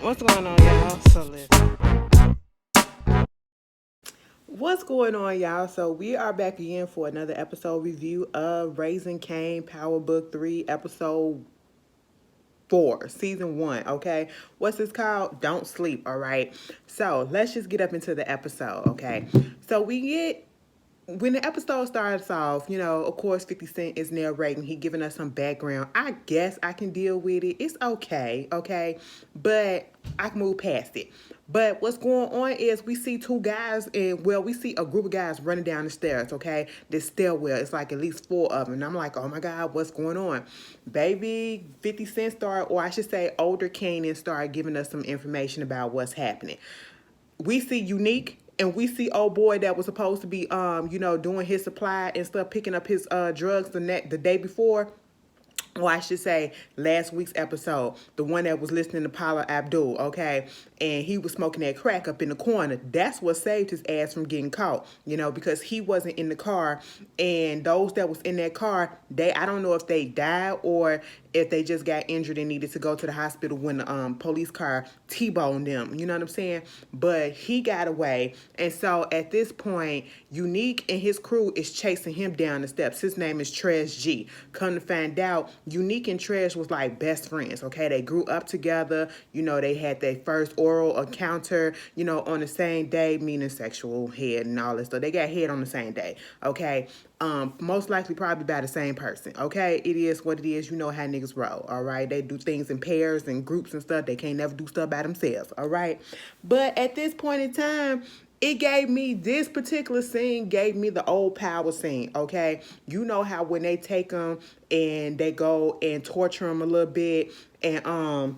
What's going on, y'all? What's going on, y'all? So we are back again for another episode review of Raising Cain Power Book 3, Episode 4, Season 1, okay? What's this called? Don't Sleep, all right? So let's just get up into the episode, okay? So when the episode starts off, of course, 50 Cent is narrating. He giving us some background. I guess I can deal with it. It's okay, okay? But I can move past it. But what's going on is we see two guys, we see a group of guys running down the stairs, okay? This stairwell, it's like at least four of them. And I'm like, oh my God, what's going on? Baby, 50 Cent started, or I should say older Kanan started giving us some information about what's happening. We see Unique and we see old boy that was supposed to be doing his supply and stuff, picking up his drugs the day before, or I should say last week's episode, the one that was listening to Paula Abdul, okay? And he was smoking that crack up in the corner. That's what saved his ass from getting caught, because he wasn't in the car. And those that was in that car, I don't know if they died or if they just got injured and needed to go to the hospital when the police car T-boned them. You know what I'm saying? But he got away. And so at this point, Unique and his crew is chasing him down the steps. His name is Trash G. Come to find out, Unique and Trash was like best friends, okay? They grew up together. They had their first oral encounter, on the same day, meaning sexual head and all that stuff. They got head on the same day, okay? Most likely probably by the same person, okay? It is what it is. You know how niggas roll, all right? They do things in pairs and groups and stuff. They can't never do stuff by themselves, all right? But at this point in time, this particular scene gave me the old power scene, okay? You know how when they take them and they go and torture them a little bit and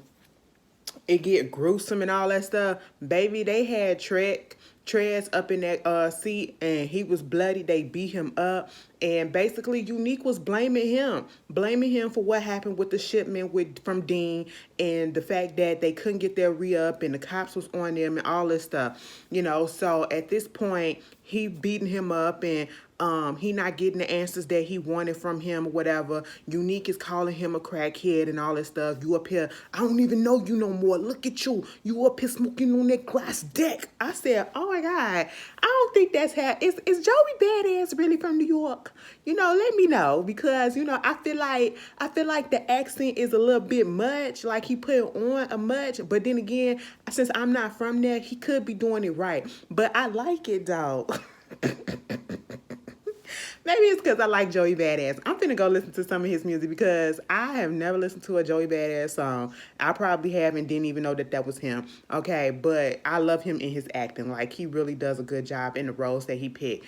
it get gruesome and all that stuff. Baby, they had Trez up in that seat and he was bloody. They beat him up. And basically Unique was blaming him for what happened with the shipment from Dean and the fact that they couldn't get their re-up and the cops was on them and all this stuff. So at this point, he beating him up and he not getting the answers that he wanted from him or whatever. Unique is calling him a crackhead and all that stuff. You up here, I don't even know you no more. Look at you. You up here smoking on that glass deck. I said, oh my God, I don't think that's how. Is Joey Badass really from New York? Let me know because I feel like the accent is a little bit much. Like he put it on a much, but then again, since I'm not from there, he could be doing it right. But I like it though. Maybe it's because I like Joey Badass. I'm finna go listen to some of his music because I have never listened to a Joey Badass song. I probably have and didn't even know that was him. Okay, but I love him in his acting. Like he really does a good job in the roles that he picked.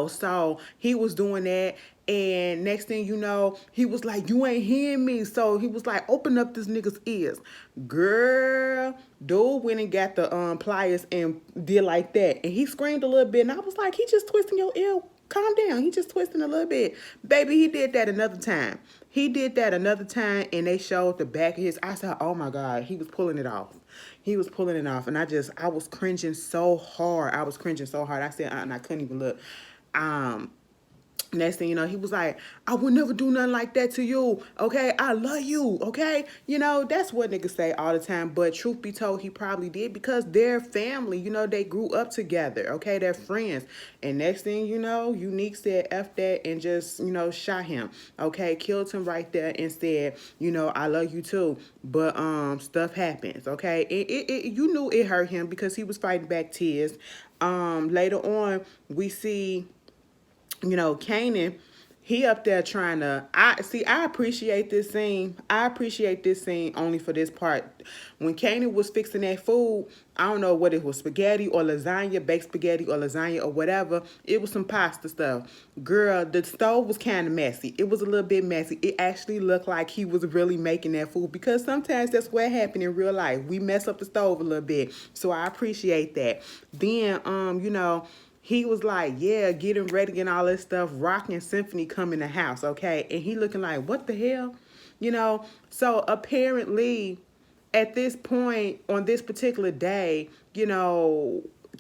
So he was doing that. And next thing you know, he was like, you ain't hearing me. So he was like, open up this nigga's ears. Girl, dude went and got the pliers and did like that. And he screamed a little bit. And I was like, he just twisting your ear. Calm down. He just twisting a little bit. Baby, he did that another time. And they showed the back of his. I said, oh my God, he was pulling it off. And I was cringing so hard. I said, and I couldn't even look. Next thing you know, he was like, I would never do nothing like that to you, okay? I love you, okay? That's what niggas say all the time. But truth be told, he probably did because they're family. They grew up together, okay? They're friends. And next thing you know, Unique said F that and just, shot him, okay? Killed him right there and said, I love you too. But stuff happens, okay? You knew it hurt him because he was fighting back tears. Later on, we see Kanan, he up there trying to. I appreciate this scene. Only for this part. When Kanan was fixing that food, I don't know what it was, spaghetti or lasagna, baked spaghetti or lasagna or whatever. It was some pasta stuff. Girl, the stove was kind of messy. It was a little bit messy. It actually looked like he was really making that food because sometimes that's what happened in real life. We mess up the stove a little bit. So I appreciate that. Then, he was like, yeah, getting ready and all this stuff. Rock and Symphony come in the house, okay? And he looking like, what the hell? So apparently at this point on this particular day,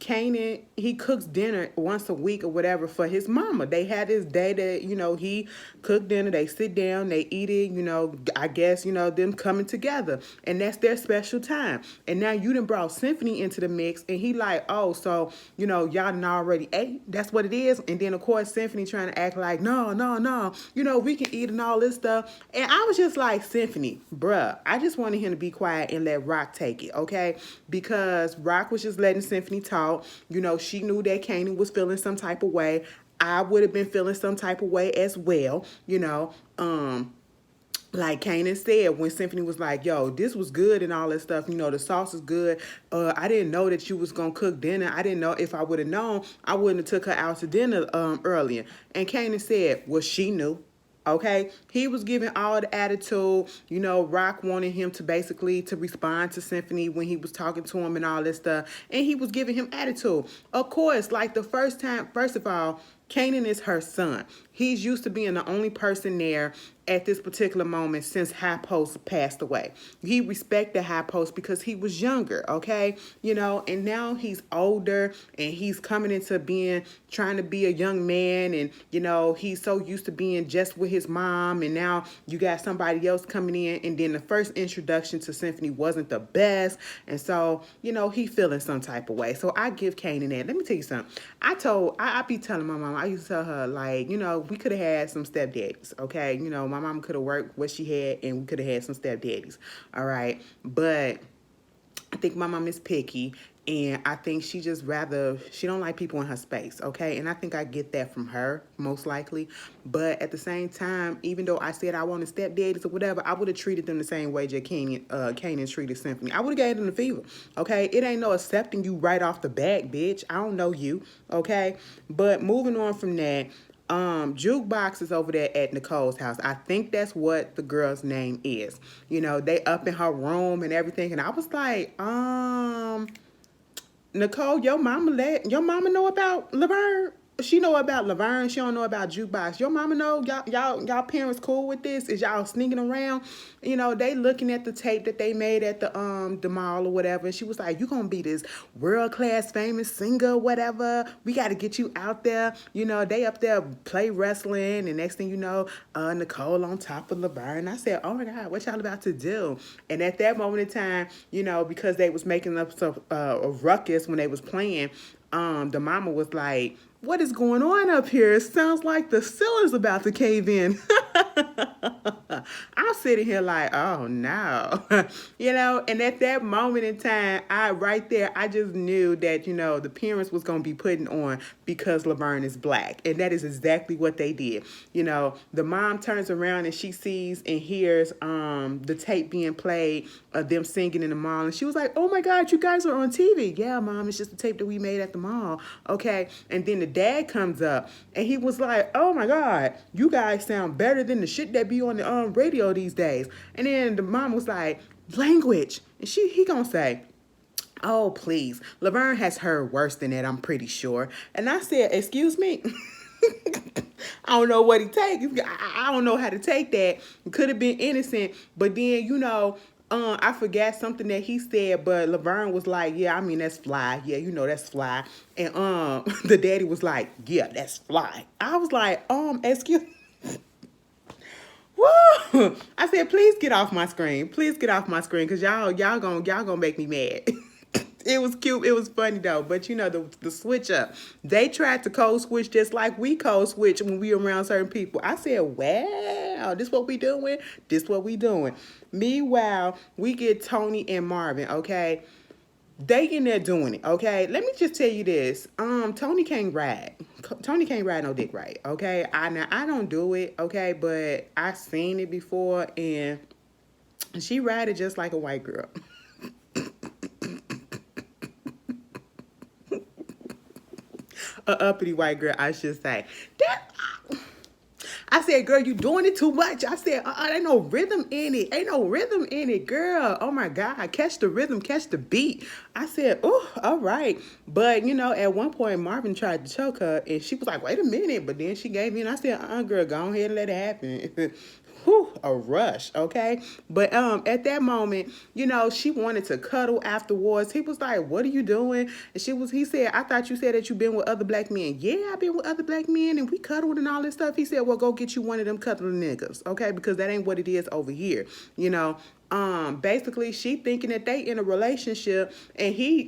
Kanan, he cooks dinner once a week or whatever for his mama. They had this day that, he cook dinner, they sit down, they eat it, I guess, them coming together. And that's their special time. And now you done brought Symphony into the mix, and he like, oh, so, y'all done already ate? That's what it is? And then, of course, Symphony trying to act like, no, no, no, we can eat and all this stuff. And I was just like, Symphony, bruh, I just wanted him to be quiet and let Rock take it, okay? Because Rock was just letting Symphony talk. She knew that Kanan was feeling some type of way. I would have been feeling some type of way as well, like Kanan said, when Symphony was like, yo, this was good and all that stuff, the sauce is good. I didn't know that you was going to cook dinner. I didn't know. If I would have known, I wouldn't have took her out to dinner earlier. And Kanan said, well, she knew. Okay, he was giving all the attitude. Rock wanted him to basically to respond to Symphony when he was talking to him and all this stuff, and he was giving him attitude. Of course, like the first of all, Kanan is her son. He's used to being the only person there at this particular moment since High Post passed away. He respected High Post because he was younger, okay? And now he's older and he's coming into trying to be a young man, and, he's so used to being just with his mom, and now you got somebody else coming in, and then the first introduction to Symphony wasn't the best, and so, he feeling some type of way. So I give Kanan that. Let me tell you something. I be telling my mom, I used to tell her, like, we could have had some stepdaddies, okay? My mom could have worked what she had, and we could have had some stepdaddies, all right? But I think my mom is picky, and I think she don't like people in her space, okay? And I think I get that from her, most likely. But at the same time, even though I said I wanted stepdaddies or whatever, I would have treated them the same way that Kanan treated Symphony. I would have gave them the fever, okay? It ain't no accepting you right off the bat, bitch. I don't know you, okay? But moving on from that, Jukebox is over there at Nicole's house. I think that's what the girl's name is. They up in her room and everything. And I was like, Nicole, your mama know about Laverne? She know about Laverne. She don't know about Jukebox. Your mama know y'all parents cool with this? Is y'all sneaking around? They looking at the tape that they made at the mall or whatever. And she was like, you gonna be this world class famous singer, whatever. We got to get you out there. They up there play wrestling, and next thing you know, Nicole on top of Laverne. I said, oh my God, what y'all about to do? And at that moment in time, because they was making up a ruckus when they was playing, the mama was like, what is going on up here? It sounds like the ceiling's about to cave in. I'm sitting here like, oh no. And at that moment in time, I just knew that, the parents was going to be putting on because Laverne is black. And that is exactly what they did. The mom turns around and she sees and hears the tape being played of them singing in the mall. And she was like, oh my God, you guys are on TV. Yeah, Mom, it's just the tape that we made at the mall. Okay. And then the dad comes up and he was like, oh my God, you guys sound better than the shit that be on the radio these days. And then the mom was like, language. And he gonna say, oh, please. Laverne has heard worse than that, I'm pretty sure. And I said, excuse me? I don't know what he takes. I don't know how to take that. It could have been innocent. But then, I forgot something that he said, but Laverne was like, yeah, I mean, that's fly. Yeah, that's fly. And the daddy was like, yeah, that's fly. I was like, excuse me. Woo! I said, please get off my screen. Please get off my screen, because y'all gonna make me mad. It was cute. It was funny though. But the switch up. They tried to code switch just like we code switch when we around certain people. I said, wow, this what we doing? This what we doing. Meanwhile, we get Tony and Marvin, okay? They in there doing it, okay? Let me just tell you this. Tony can't ride. Tony can't ride no dick right, okay? I don't do it, okay? But I seen it before, and she ride it just like a white girl. A uppity white girl, I should say. I said, girl, you doing it too much. I said, ain't no rhythm in it. Ain't no rhythm in it, girl. Oh my God, catch the rhythm, catch the beat. I said, oh, all right. But, at one point, Marvin tried to choke her, and she was like, wait a minute. But then she gave in. I said, girl, go ahead and let it happen. whew, a rush, okay? But at that moment, she wanted to cuddle afterwards. He was like, "What are you doing?" And he said, "I thought you said that you've been with other black men." "Yeah, I've been with other black men and we cuddled and all this stuff." He said, "Well, go get you one of them cuddling niggas, okay? Because that ain't what it is over here, you know." Basically she thinking that they in a relationship, and he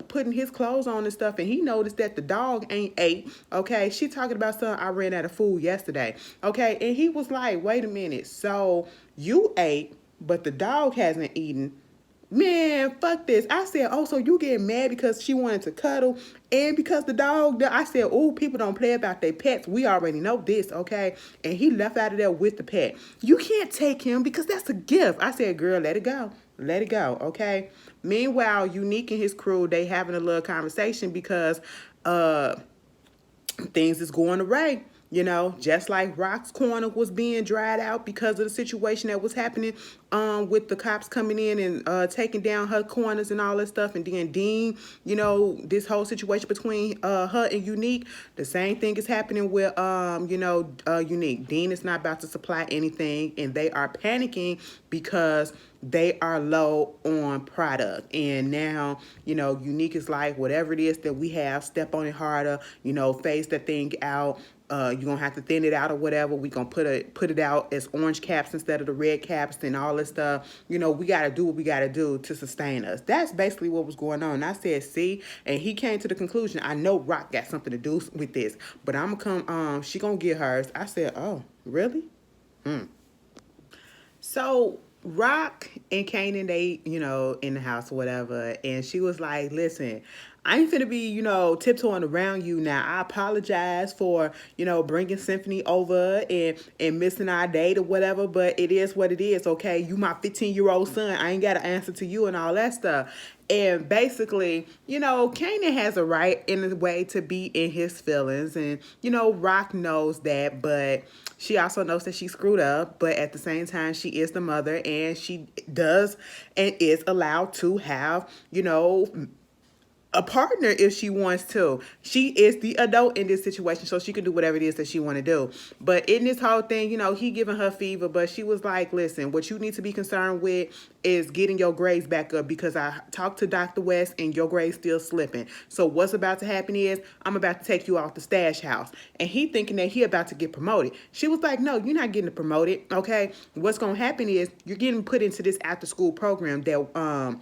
putting his clothes on and stuff, and he noticed that the dog ain't ate. Okay, she talking about something, "I ran out of food yesterday." Okay, and he was like, "Wait a minute, so you ate but the dog hasn't eaten?" Man, fuck this. I said, "Oh, so you getting mad because she wanted to cuddle and because the dog?" I said, "Oh, people don't play about their pets. We already know this, okay?" And he left out of there with the pet. "You can't take him because that's a gift." I said, "Girl, let it go. Let it go, okay?" Meanwhile, Unique and his crew, they having a little conversation because things is going away. Just like Rock's corner was being dried out because of the situation that was happening with the cops coming in and taking down her corners and all that stuff. And then Dean, this whole situation between her and Unique, the same thing is happening with, Unique. Dean is not about to supply anything, and they are panicking because they are low on product. And now, Unique is like, "Whatever it is that we have, step on it harder, phase that thing out. You're gonna have to thin it out or whatever. We gonna put it out as orange caps instead of the red caps and all this stuff. We gotta do what we gotta do to sustain us." That's basically what was going on. And I said, "See," and he came to the conclusion, "I know Rock got something to do with this, but I'm gonna come. She gonna get hers." I said, "Oh, really?" So Rock and Kanan, they, in the house or whatever, and she was like, "Listen, I ain't finna be, tiptoeing around you now. I apologize for, bringing Symphony over and missing our date or whatever, but it is what it is, okay? You my 15-year-old son. I ain't got to answer to you and all that stuff." And basically, Kanan has a right in a way to be in his feelings. And, Rock knows that, but she also knows that she screwed up. But at the same time, she is the mother, and she does and is allowed to have, a partner if she wants to. She is the adult in this situation, so she can do whatever it is that she want to do. But in this whole thing, he giving her fever, but she was like, "Listen, what you need to be concerned with is getting your grades back up, because I talked to Dr. West and your grades still slipping. So what's about to happen is I'm about to take you off the stash house." And he thinking that he about to get promoted. She was like, "No, you're not getting promoted, okay? What's going to happen is you're getting put into this after school program that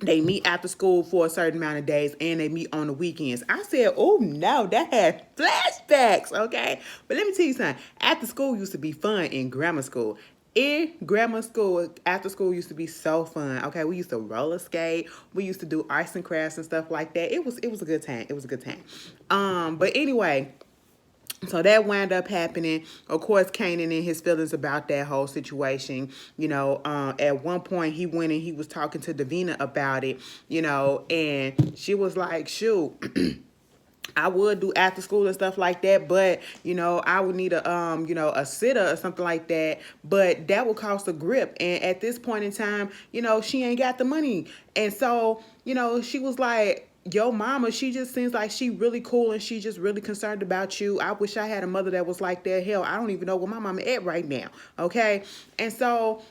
they meet after school for a certain amount of days, and they meet on the weekends." I said, "Oh no, that had flashbacks, okay?" But let me tell you something. After school used to be fun in grammar school. In grammar school, after school used to be so fun. Okay, we used to roller skate. We used to do arts and crafts and stuff like that. It was a good time. It was a good time. But anyway, so that wound up happening. Of course, Kanan and his feelings about that whole situation. At one point he went and he was talking to Davina about it, and she was like, "Shoot, I would do after school and stuff like that, but I would need a sitter or something like that, but that would cost a grip. And at this point in time, she ain't got the money." And so, she was like, "Yo mama, she just seems like she really cool and she just really concerned about you. I wish I had a mother that was like that. Hell, I don't even know where my mama at right now." Okay. And so,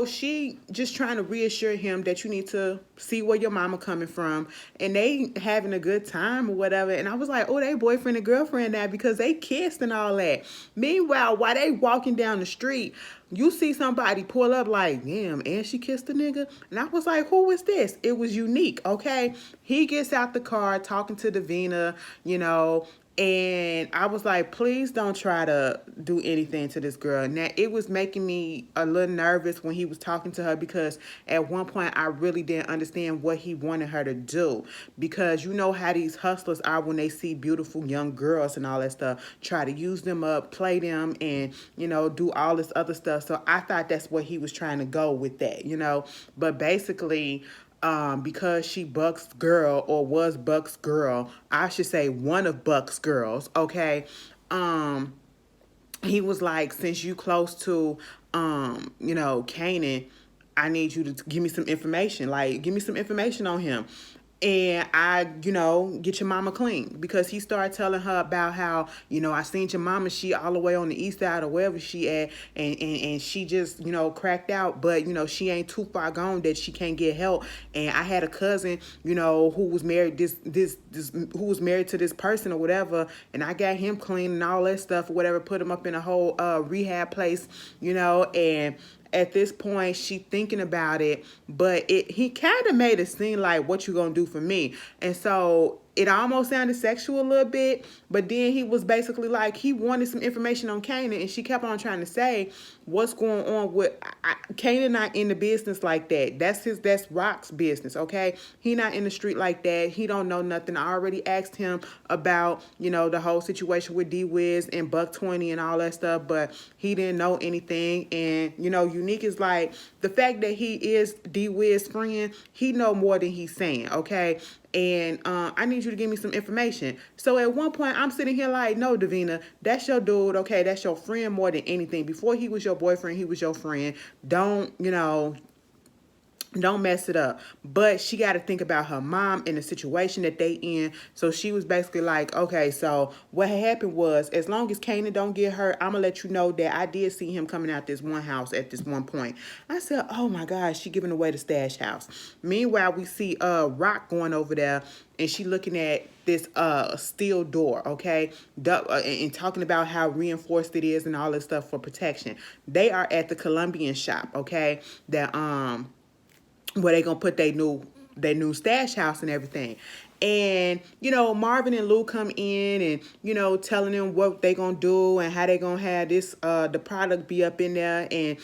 she just trying to reassure him that you need to see where your mama coming from, and they having a good time or whatever. And I was like, "Oh, they boyfriend and girlfriend now because they kissed and all that." Meanwhile, while they walking down the street, you see somebody pull up like, "Damn, and she kissed the nigga?" And I was like, "Who is this?" It was Unique, okay? He gets out the car talking to Davina, and I was like, "Please don't try to do anything to this girl." Now, it was making me a little nervous when he was talking to her, because at one point I really didn't understand what he wanted her to do. Because you know how these hustlers are when they see beautiful young girls and all that stuff, try to use them up, play them, and, do all this other stuff. So I thought that's what he was trying to go with that. But basically, because she Buck's girl, or was Buck's girl, I should say one of Buck's girls, okay? He was like, "Since you close to, Kanan, I need you to give me some information. Like, give me some information on him." and I, get your mama clean, because he started telling her about how, I seen your mama, she all the way on the east side or wherever she at, and she just, cracked out, but she ain't too far gone that she can't get help. And I had a cousin, who was married who was married to this person or whatever, and I got him clean and all that stuff or whatever, put him up in a whole rehab place, and at this point she thinking about it, but he kind of made it seem like, what you gonna do for me? And so it almost sounded sexual a little bit, but then he was basically like, he wanted some information on Kanan, and she kept on trying to say, what's going on with Kanan? Not in the business like that. That's Rock's business, okay? He not in the street like that. He don't know nothing. I already asked him about, the whole situation with D-Wiz and Buck 20 and all that stuff, but he didn't know anything. And, Unique is like, the fact that he is D-Wiz's friend, he know more than he's saying, okay? And I need you to give me some information. So at one point, I'm sitting here like, no, Davina, that's your dude, okay? That's your friend more than anything. Before he was your boyfriend, he was your friend. Don't mess it up. But she got to think about her mom and the situation that they in. So she was basically like, okay, so what happened was, as long as Kanan don't get hurt, I'm going to let you know that I did see him coming out this one house at this one point. I said, oh my gosh, she giving away the stash house. Meanwhile, we see Rock going over there, and she looking at this steel door, okay, and talking about how reinforced it is and all this stuff for protection. They are at the Colombian shop, okay, that where they gonna put their new stash house and everything. And, Marvin and Lou come in and, telling them what they gonna do and how they gonna have this, the product be up in there, and,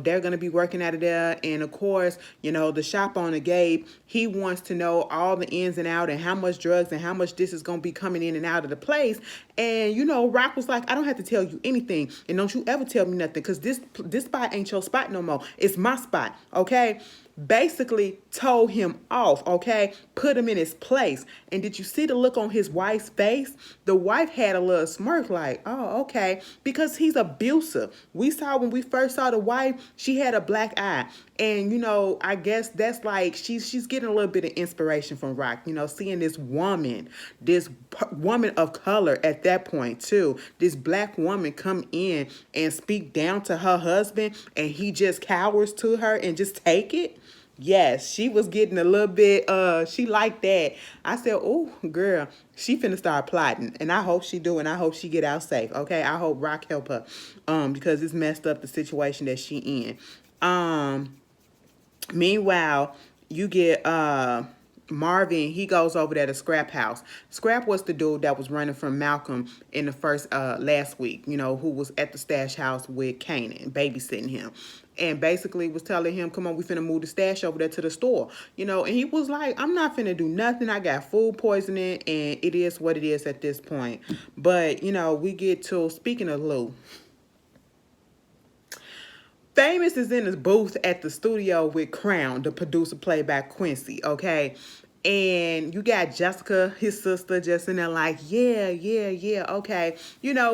they're gonna be working out of there. And of course, the shop owner, Gabe, he wants to know all the ins and out and how much drugs and how much this is gonna be coming in and out of the place. And, Rock was like, I don't have to tell you anything, and don't you ever tell me nothing, because this spot ain't your spot no more. It's my spot, okay? Basically told him off, okay? Put him in his place. And did you see the look on his wife's face? The wife had a little smirk like, oh, okay, because he's abusive. We saw when we first saw the wife, she had a black eye. And, I guess that's like, she's getting a little bit of inspiration from Rock, seeing this woman of color at that point too, this black woman come in and speak down to her husband, and he just cowers to her and just take it. Yes, she was getting a little bit, she liked that. I said, oh, girl, she finna start plotting. And I hope she do, and I hope she get out safe, okay? I hope Rock help her, because it's messed up the situation that she in. Meanwhile, you get, Marvin, he goes over there to Scrap house. Scrap was the dude that was running from Malcolm in the first last week, who was at the stash house with Kanan, babysitting him. And basically was telling him, come on, we finna move the stash over there to the store. And he was like, I'm not finna do nothing. I got food poisoning, and it is what it is at this point. But, we get to, speaking of Lou, Famous is in his booth at the studio with Crown, the producer played by Quincy, okay? And you got Jessica, his sister, just in there like, yeah, okay.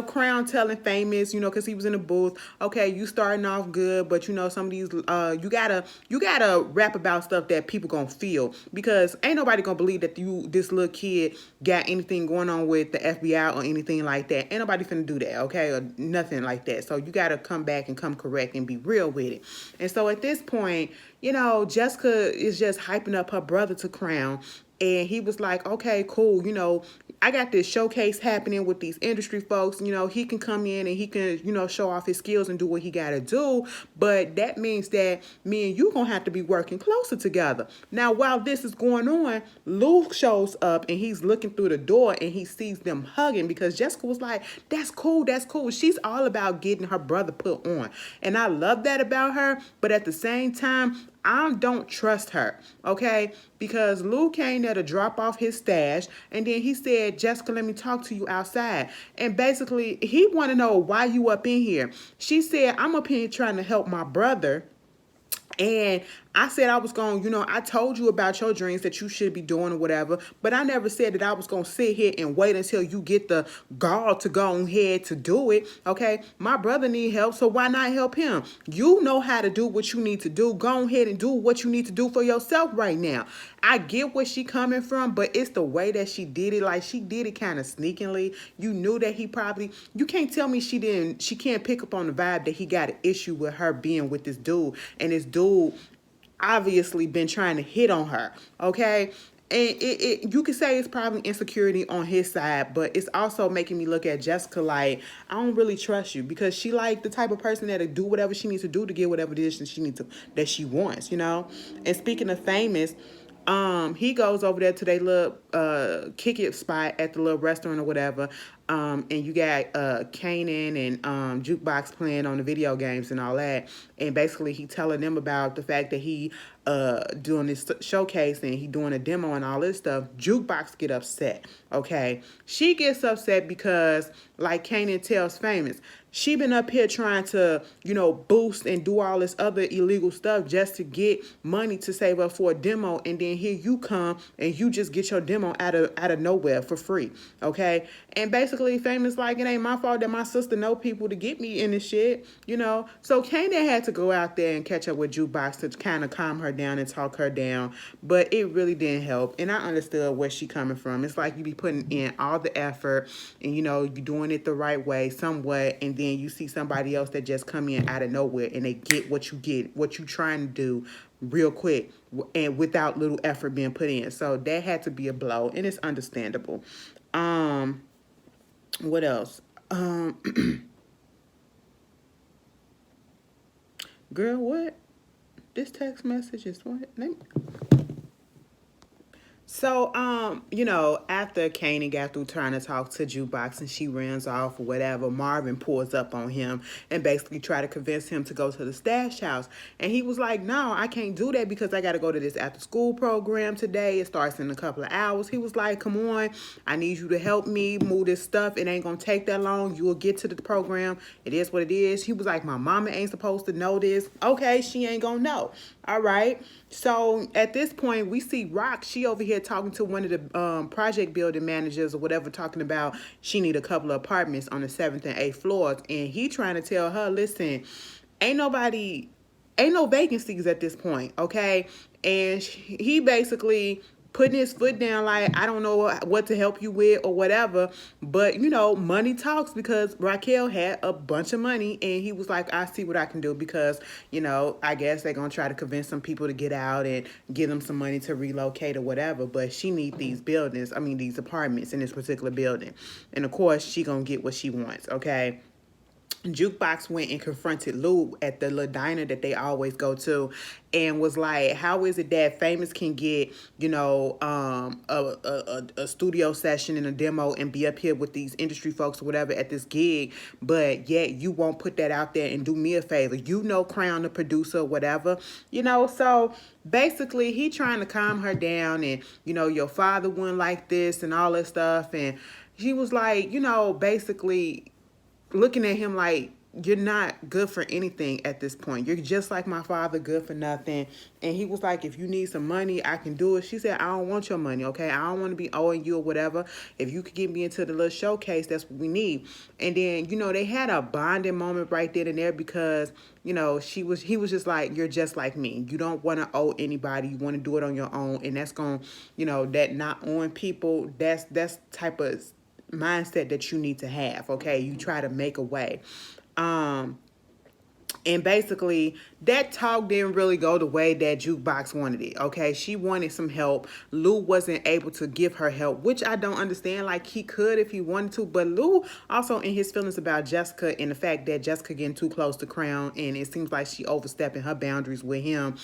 Crown telling Famous, because he was in the booth, okay, you starting off good, but some of these, you gotta rap about stuff that people gonna feel, because ain't nobody gonna believe that this little kid got anything going on with the FBI or anything like that. Ain't nobody finna do that, okay, or nothing like that. So you gotta come back and come correct and be real with it. And so at this point, Jessica is just hyping up her brother to Crown. And he was like, okay, cool. I got this showcase happening with these industry folks. He can come in and he can, show off his skills and do what he got to do. But that means that me and you going to have to be working closer together. Now, while this is going on, Luke shows up and he's looking through the door and he sees them hugging, because Jessica was like, that's cool. She's all about getting her brother put on. And I love that about her. But at the same time, I don't trust her, okay? Because Lou came there to drop off his stash, and then he said, Jessica, let me talk to you outside. And basically, he want to know why you up in here. She said, I'm up here trying to help my brother, And I said I was going, I told you about your dreams that you should be doing or whatever, but I never said that I was going to sit here and wait until you get the gall to go ahead to do it, okay? My brother need help, so why not help him? You know how to do what you need to do. Go ahead and do what you need to do for yourself right now. I get where she coming from, but it's the way that she did it. Like, she did it kind of sneakily. You knew that you can't tell me she can't pick up on the vibe that he got an issue with her being with this dude. And this dude obviously been trying to hit on her, okay? And you could say it's probably insecurity on his side, but it's also making me look at Jessica like, I don't really trust you, because she like the type of person that'll do whatever she needs to do to get whatever it is that she wants, And speaking of famous, he goes over there to their little kick it spot at the little restaurant or whatever. And you got Kanan and Jukebox playing on the video games and all that. And basically he telling them about the fact that he doing this showcase and he doing a demo and all this stuff. Jukebox get upset, okay? She gets upset because, like Kanan tells Famous, she been up here trying to, boost and do all this other illegal stuff just to get money to save up for a demo, and then here you come and you just get your demo out of nowhere for free, okay? And basically Famous like, it ain't my fault that my sister know people to get me in this shit, So Kanan had to go out there and catch up with Jukebox to kind of calm her down and talk her down, but it really didn't help. And I understood where she coming from. It's like you be putting in all the effort and you're doing it the right way somewhat, and then you see somebody else that just come in out of nowhere and they get what you trying to do real quick and without little effort being put in. So that had to be a blow, and it's understandable. What else? Girl, what? This text message is what? So, after Kanan got through trying to talk to Jukebox and she runs off or whatever, Marvin pulls up on him and basically try to convince him to go to the stash house. And he was like, no, I can't do that because I got to go to this after school program today. It starts in a couple of hours. He was like, come on, I need you to help me move this stuff. It ain't going to take that long. You will get to the program. It is what it is. He was like, my mama ain't supposed to know this. Okay, she ain't going to know. All right. So at this point, we see Rock. She over here talking to one of the project building managers or whatever, talking about she need a couple of apartments on the 7th and 8th floors. And he trying to tell her, listen, ain't no vacancies at this point, okay? And he basically putting his foot down like, I don't know what to help you with or whatever, but money talks, because Raquel had a bunch of money and he was like, I see what I can do, because I guess they're gonna try to convince some people to get out and give them some money to relocate or whatever, but she need these these apartments in this particular building, and of course she gonna get what she wants, okay? Jukebox went and confronted Lou at the little diner that they always go to, and was like, how is it that Famous can get a studio session and a demo and be up here with these industry folks or whatever at this gig, but yet you won't put that out there and do me a favor, Crown the producer or whatever, so basically he trying to calm her down, and your father wouldn't like this and all this stuff, and she was like, basically looking at him like, you're not good for anything at this point. You're just like my father, good for nothing. And he was like, if you need some money, I can do it. She said, I don't want your money, okay? I don't want to be owing you or whatever. If you could get me into the little showcase, that's what we need. And then, they had a bonding moment right then and there, because, he was just like, you're just like me. You don't want to owe anybody. You want to do it on your own. And that's going, that not owing people, that's type of mindset that you need to have, okay? You try to make a way. And basically, that talk didn't really go the way that Jukebox wanted it, okay? She wanted some help. Lou wasn't able to give her help, which I don't understand. Like, he could if he wanted to, but Lou also in his feelings about Jessica and the fact that Jessica getting too close to Crown, and it seems like she overstepping her boundaries with him,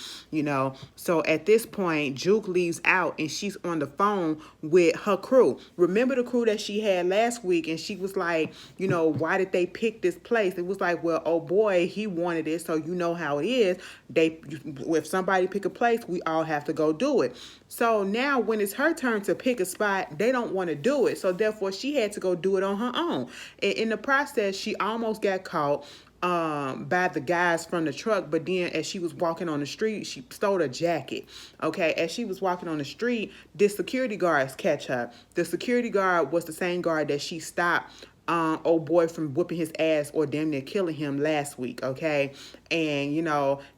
So at this point, Juke leaves out, and she's on the phone with her crew. Remember the crew that she had last week, and she was like, why did they pick this place? It was like, well, oh boy, he wanted it, so how it is. If somebody pick a place, we all have to go do it. So now when it's her turn to pick a spot, they don't want to do it. So therefore, she had to go do it on her own. In the process, she almost got caught. by the guys from the truck, but then as she was walking on the street, she stole a jacket. Okay, as she was walking on the street, this security guards catch her. The security guard was the same guard that she stopped old boy from whooping his ass or damn near killing him last week. Okay, and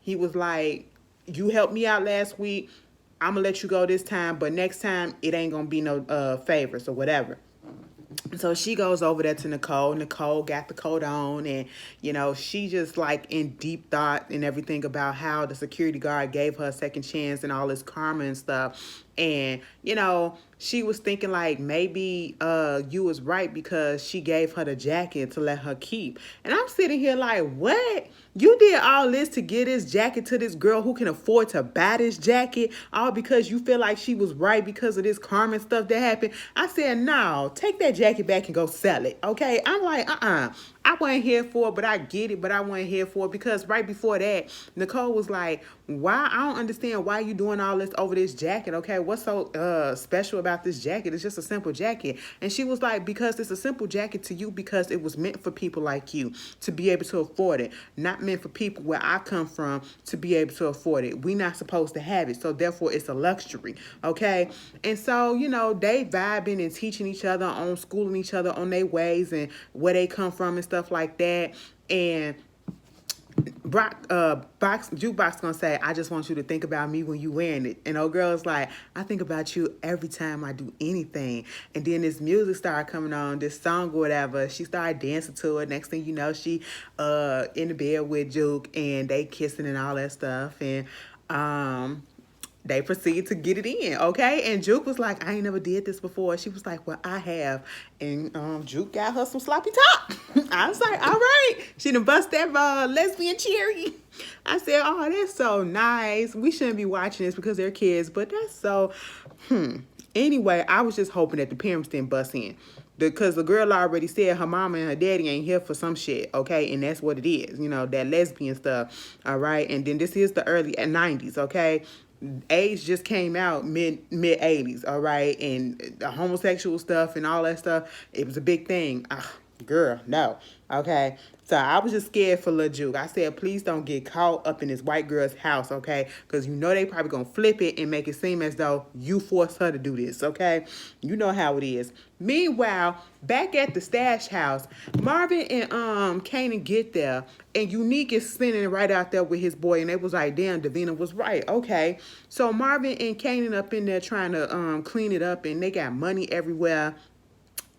he was like, you helped me out last week, I'm gonna let you go this time, but next time it ain't gonna be no favors or whatever. So she goes over there to Nicole. Nicole got the coat on, and she just like in deep thought and everything about how the security guard gave her a second chance and all this karma and stuff. And she was thinking like maybe you was right because she gave her the jacket to let her keep. And I'm sitting here like, what? You did all this to get this jacket to this girl who can afford to buy this jacket, all because you feel like she was right because of this karma stuff that happened. I said, no, take that jacket back and go sell it. Okay. I'm like, I wasn't here for it, but I get it, but I wasn't here for it because right before that, Nicole was like, why? I don't understand why you doing all this over this jacket. Okay. What's so special about this jacket? It's just a simple jacket. And she was like, because it's a simple jacket to you because it was meant for people like you to be able to afford it, not meant for people where I come from to be able to afford it. We not supposed to have it, so therefore it's a luxury. Okay. And so they vibing and teaching each other, on schooling each other on their ways and where they come from and stuff like that. And Jukebox gonna say, I just want you to think about me when you wearing it. And old girl's like, I think about you every time I do anything. And then this music started coming on, this song or whatever. She started dancing to it. Next thing you know, she in the bed with Juke and they kissing and all that stuff. And they proceed to get it in, okay? And Juke was like, I ain't never did this before. She was like, well, I have. And Juke got her some sloppy top. I was like, all right. She done bust that lesbian cherry. I said, oh, that's so nice. We shouldn't be watching this because they're kids, but that's so, Anyway, I was just hoping that the parents didn't bust in. Because the girl already said her mama and her daddy ain't here for some shit, okay? And that's what it is, that lesbian stuff, all right? And then this is the early 90s, okay? AIDS just came out mid 80s, all right? And the homosexual stuff and all that stuff, it was a big thing. Girl, no, okay? So I was just scared for Lil Juke. I said, please don't get caught up in this white girl's house, okay? Because they probably going to flip it and make it seem as though you forced her to do this, okay? You know how it is. Meanwhile, back at the stash house, Marvin and Kanan get there, and Unique is spinning right out there with his boy, and they was like, damn, Davina was right, okay? So Marvin and Kanan up in there trying to clean it up, and they got money everywhere.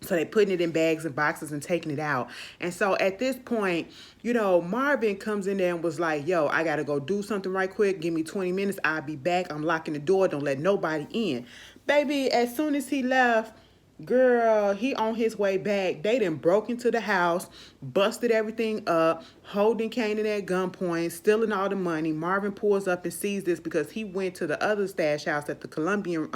So they putting it in bags and boxes and taking it out. And so at this point, Marvin comes in there and was like, yo, I got to go do something right quick. Give me 20 minutes. I'll be back. I'm locking the door. Don't let nobody in. Baby, as soon as he left, girl, he on his way back. They done broke into the house, busted everything up, holding Kanan at gunpoint, stealing all the money. Marvin pulls up and sees this because he went to the other stash house at the Colombian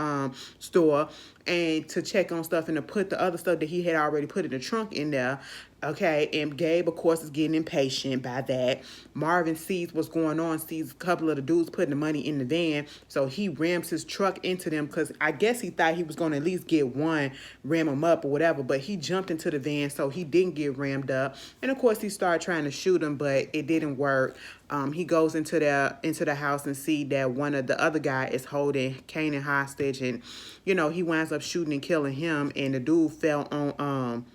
store and to check on stuff and to put the other stuff that he had already put in the trunk in there. Okay, and Gabe, of course, is getting impatient by that. Marvin sees what's going on, sees a couple of the dudes putting the money in the van, so he rams his truck into them because I guess he thought he was going to at least get one, ram him up or whatever, but he jumped into the van, so he didn't get rammed up. And, of course, he started trying to shoot him, but it didn't work. He goes into the house and see that one of the other guy is holding Kanan hostage, and, he winds up shooting and killing him, and the dude fell on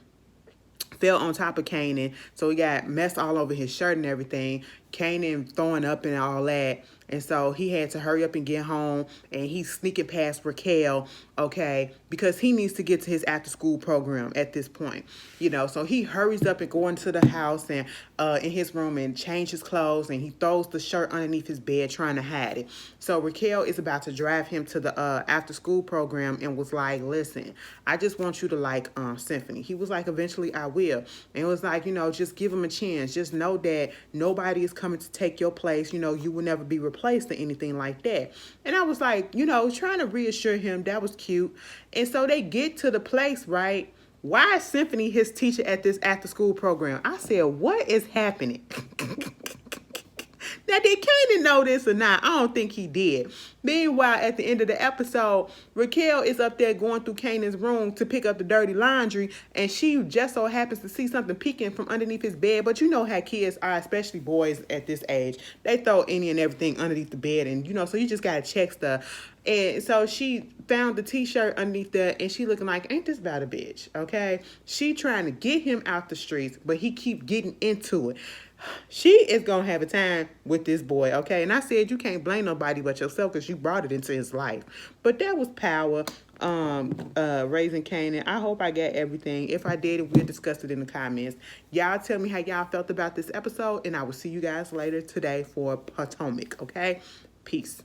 top of Kanan, so he got mess all over his shirt and everything. Kanan throwing up and all that. And so he had to hurry up and get home, and he's sneaking past Raquel, okay, because he needs to get to his after-school program at this point, So he hurries up and go into the house and in his room and change his clothes, and he throws the shirt underneath his bed trying to hide it. So Raquel is about to drive him to the after-school program and was like, listen, I just want you to like Symphony. He was like, eventually I will. And it was like, just give him a chance. Just know that nobody is coming to take your place. You will never be replaced or anything like that. And I was like, trying to reassure him. That was cute. And so they get to the place, right? Why is Symphony his teacher at this after school program? I said, what is happening? Now, did Kanan know this or not? I don't think he did. Meanwhile, at the end of the episode, Raquel is up there going through Kanan's room to pick up the dirty laundry, and she just so happens to see something peeking from underneath his bed. But you know how kids are, especially boys at this age. They throw any and everything underneath the bed, and so you just gotta check stuff. And so she found the t-shirt underneath there, and she looking like, ain't this about a bitch, okay? She trying to get him out the streets, but he keep getting into it. She is gonna have a time with this boy, okay? And I said you can't blame nobody but yourself because you brought it into his life. But that was Power, Raising Kanan. I hope I got everything. If I did, we'll discuss it in the comments. Y'all tell me how y'all felt about this episode, and I will see you guys later today for Potomac, okay? Peace.